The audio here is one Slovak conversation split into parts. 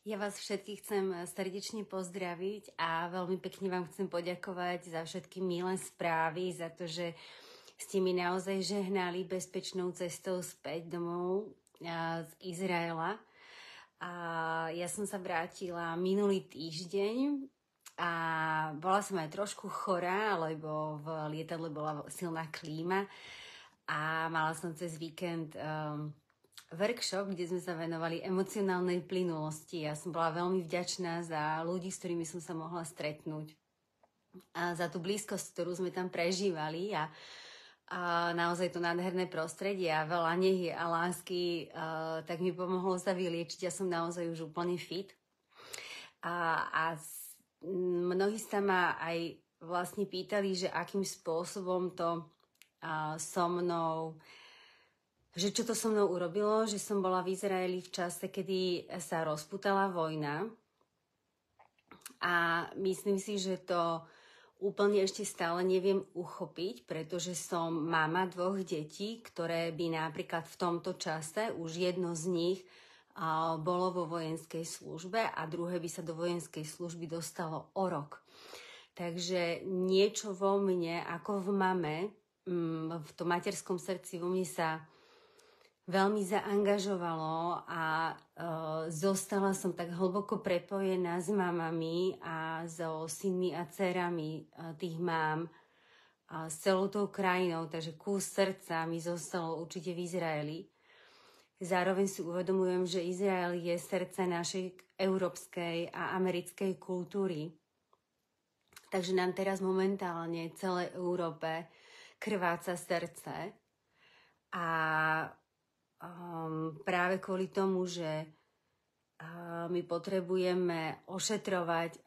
Ja vás všetkých chcem srdečne pozdraviť a veľmi pekne vám chcem poďakovať za všetky milé správy, za to, že ste mi naozaj žehnali bezpečnou cestou späť domov z Izraela. A ja som sa vrátila minulý týždeň a bola som aj trošku chorá, lebo v lietadle bola silná klíma a mala som cez víkend workshop, kde sme sa venovali emocionálnej plynulosti. Ja som bola veľmi vďačná za ľudí, s ktorými som sa mohla stretnúť a za tú blízkosť, ktorú sme tam prežívali a naozaj to nádherné prostredie a veľa nehy a lásky, tak mi pomohlo sa vyliečiť. Ja som naozaj už úplne fit. Mnohí sa ma aj vlastne pýtali, že akým spôsobom to so mnou, že čo to so mnou urobilo, že som bola v Izraeli v čase, kedy sa rozputala vojna a myslím si, že to úplne ešte stále neviem uchopiť, pretože som mama 2 detí, ktoré by napríklad v tomto čase, už jedno z nich bolo vo vojenskej službe a druhé by sa do vojenskej služby dostalo o rok. Takže niečo vo mne, ako v mame, v tom materskom srdci vo mne sa veľmi zaangažovalo a zostala som tak hlboko prepojená s mamami a so synmi a dcerami tých mám a s celou tou krajinou, takže kus srdca mi zostalo určite v Izraeli. Zároveň si uvedomujem, že Izrael je srdce našej európskej a americkej kultúry. Takže nám teraz momentálne celej Európe krváca srdce a práve kvôli tomu, že my potrebujeme ošetrovať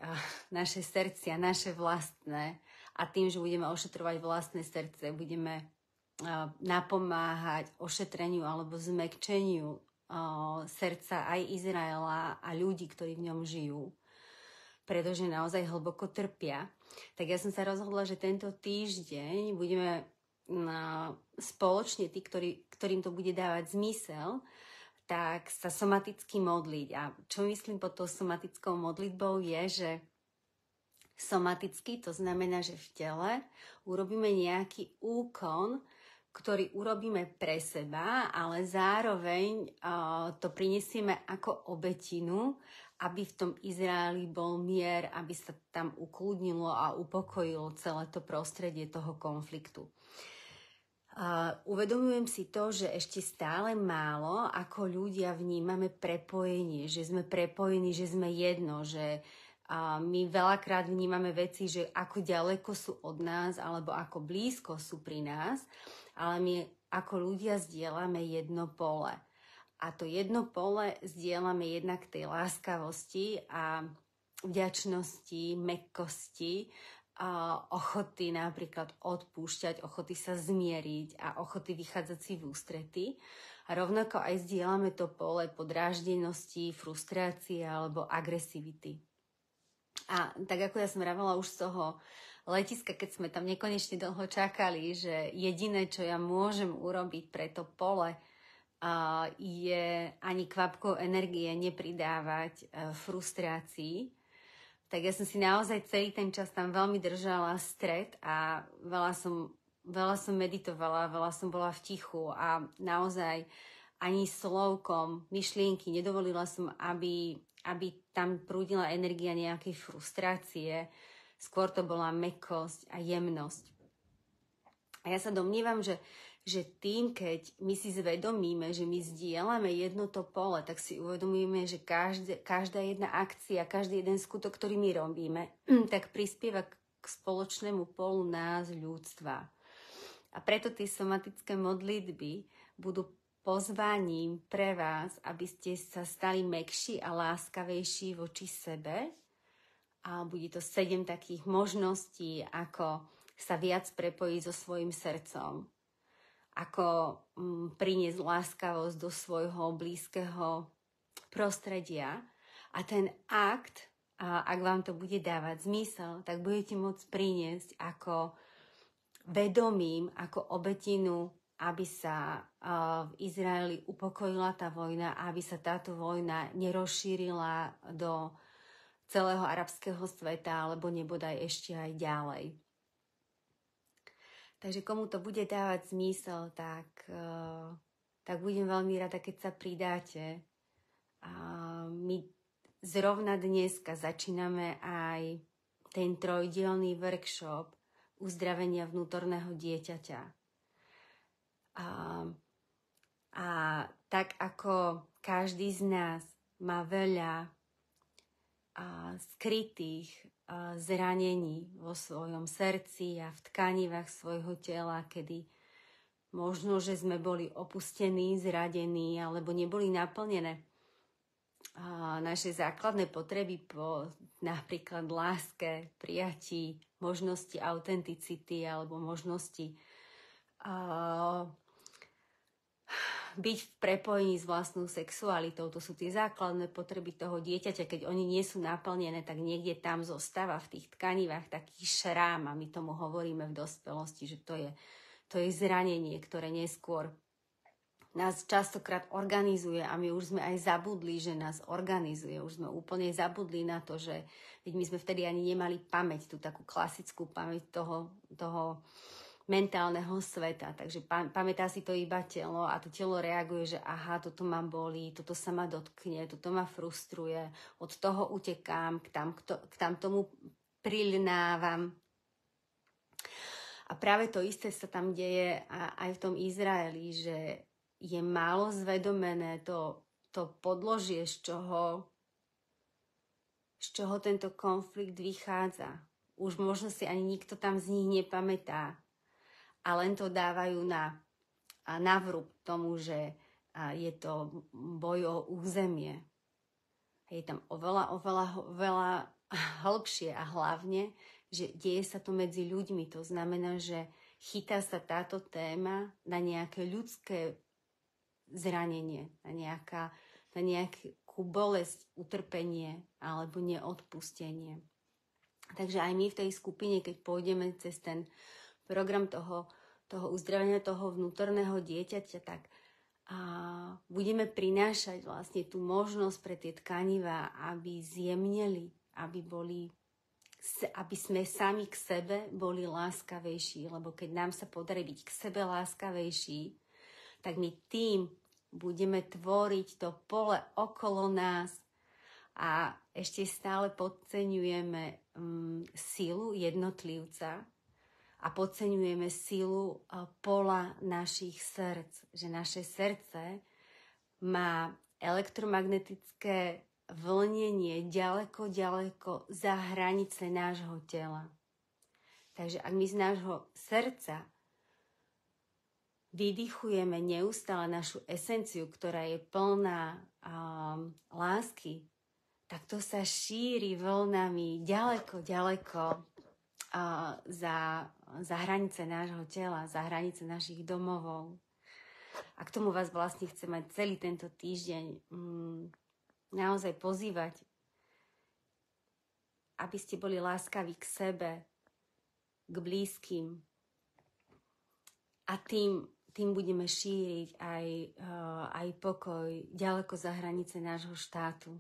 naše srdcia, naše vlastné a tým, že budeme ošetrovať vlastné srdce, budeme napomáhať ošetreniu alebo zmäkčeniu srdca aj Izraela a ľudí, ktorí v ňom žijú, pretože naozaj hlboko trpia. Tak ja som sa rozhodla, že tento týždeň budeme spoločne tí, ktorým to bude dávať zmysel, tak sa somaticky modliť. A čo myslím pod tou somatickou modlitbou je, že somaticky, to znamená, že v tele urobíme nejaký úkon, ktorý urobíme pre seba, ale zároveň to prinesieme ako obetinu, aby v tom Izraeli bol mier, aby sa tam ukludnilo a upokojilo celé to prostredie toho konfliktu. Uvedomujem si to, že ešte stále málo ako ľudia vnímame prepojenie, že sme prepojení, že sme jedno, že my veľakrát vnímame veci, že ako ďaleko sú od nás alebo ako blízko sú pri nás, ale my ako ľudia zdieľame jedno pole. A to jedno pole zdieľame jednak tej láskavosti a vďačnosti, mäkkosti, ochoty napríklad odpúšťať, ochoty sa zmieriť a ochoty vychádzať si v ústrety. A rovnako aj zdieľame to pole podráždenosti, frustrácie alebo agresivity. A tak ako ja som vravala už z toho letiska, keď sme tam nekonečne dlho čakali, že jediné, čo ja môžem urobiť pre to pole, je ani kvapkou energie nepridávať frustrácii, tak ja som si naozaj celý ten čas tam veľmi držala stred a veľa som meditovala, veľa som bola v tichu a naozaj ani slovkom, myšlienky, nedovolila som, aby tam prúdila energia nejakej frustrácie, skôr to bola mäkkosť a jemnosť. A ja sa domnievam, že tým, keď my si zvedomíme, že my zdieľame jedno to pole, tak si uvedomíme, že každá jedna akcia, každý jeden skutok, ktorý my robíme, tak prispieva k spoločnému polu nás, ľudstva. A preto tie somatické modlitby budú pozvaním pre vás, aby ste sa stali mäkší a láskavejší voči sebe. A bude to 7 takých možností, ako sa viac prepojiť so svojím srdcom. Ako priniesť láskavosť do svojho blízkeho prostredia. A ten akt, ak vám to bude dávať zmysel, tak budete môcť priniesť ako vedomím, ako obetinu aby sa v Izraeli upokojila tá vojna a aby sa táto vojna nerozšírila do celého arabského sveta, alebo nebodaj ešte aj ďalej. Takže komu to bude dávať zmysel, tak budem veľmi rada, keď sa pridáte. My zrovna dneska začíname aj ten 3-dielny workshop uzdravenia vnútorného dieťaťa. A tak ako každý z nás má veľa skrytých zranení vo svojom srdci a v tkanivách svojho tela, kedy možno, že sme boli opustení, zradení alebo neboli naplnené naše základné potreby po napríklad láske, prijatí, možnosti autenticity alebo možnosti byť v prepojení s vlastnou sexualitou. To sú tie základné potreby toho dieťaťa. Keď oni nie sú naplnené, tak niekde tam zostáva v tých tkanivách taký šrám a my tomu hovoríme v dospelosti, že to je zranenie, ktoré neskôr nás častokrát organizuje a my už sme aj zabudli, že nás organizuje. Už sme úplne zabudli na to, že my sme vtedy ani nemali pamäť, tú takú klasickú pamäť toho mentálneho sveta. Takže pamätá si to iba telo a to telo reaguje, že aha, toto ma bolí, toto sa ma dotkne, toto ma frustruje, od toho utekám, k tamtomu priľnávam. A práve to isté sa tam deje aj v tom Izraeli, že je málo zvedomené to podložie, z čoho tento konflikt vychádza. Už možno si ani nikto tam z nich nepamätá. A len to dávajú na vrub tomu, že je to boj o územie. Je tam oveľa hĺbšie a hlavne, že deje sa to medzi ľuďmi. To znamená, že chytá sa táto téma na nejaké ľudské zranenie, na nejakú bolesť, utrpenie alebo neodpustenie. Takže aj my v tej skupine, keď pôjdeme cez ten program toho uzdravenia toho vnútorného dieťaťa, tak budeme prinášať vlastne tú možnosť pre tie tkanivá, aby zjemneli, aby sme sami k sebe boli láskavejší, lebo keď nám sa podarí byť k sebe láskavejší, tak my tým budeme tvoriť to pole okolo nás a ešte stále podceňujeme silu jednotlivca a podceňujeme silu pola našich srdc, že naše srdce má elektromagnetické vlnenie ďaleko za hranice nášho tela. Takže ak my z nášho srdca vydychujeme neustále našu esenciu, ktorá je plná lásky, tak to sa šíri vlnami ďaleko za hranice nášho tela, za hranice našich domovov. A k tomu vás vlastne chcem mať celý tento týždeň naozaj pozývať, aby ste boli láskaví k sebe, k blízkym. A tým budeme šíriť aj pokoj ďaleko za hranice nášho štátu.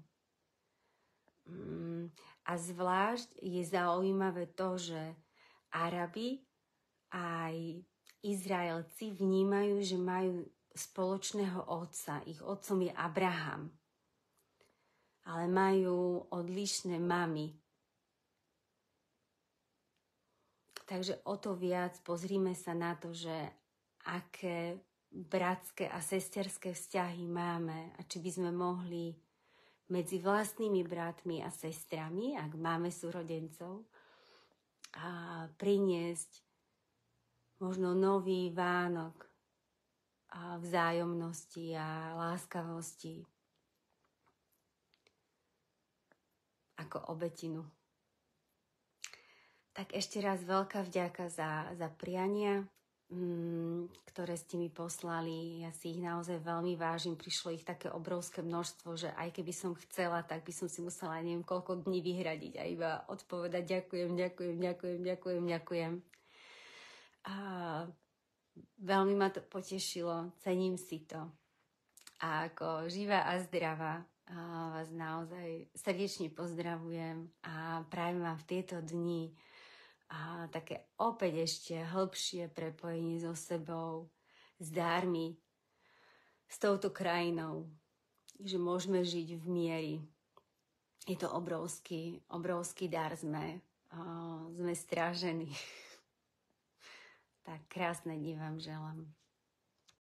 A zvlášť je zaujímavé to, že Arabi aj Izraelci vnímajú, že majú spoločného otca. Ich otcom je Abraham. Ale majú odlišné mamy. Takže o to viac pozrime sa na to, že aké bratské a sesterské vzťahy máme a či by sme mohli medzi vlastnými bratmi a sestrami, ak máme súrodencov, a priniesť možno nový vánok a vzájomnosti a láskavosti ako obetinu. Tak ešte raz veľká vďaka za priania, ktoré ste mi poslali. Ja si ich naozaj veľmi vážim. Prišlo ich také obrovské množstvo, že aj keby som chcela, tak by som si musela neviem koľko dní vyhradiť a iba odpovedať ďakujem. veľmi ma to potešilo, cením si to. A ako živá a zdravá vás naozaj srdečne pozdravujem a prajem vám v tieto dni a také opäť ešte hĺbšie prepojenie so sebou, s dármi, s touto krajinou, že môžeme žiť v miery. Je to obrovský dar, sme strážení. Tak krásne dni vám želám.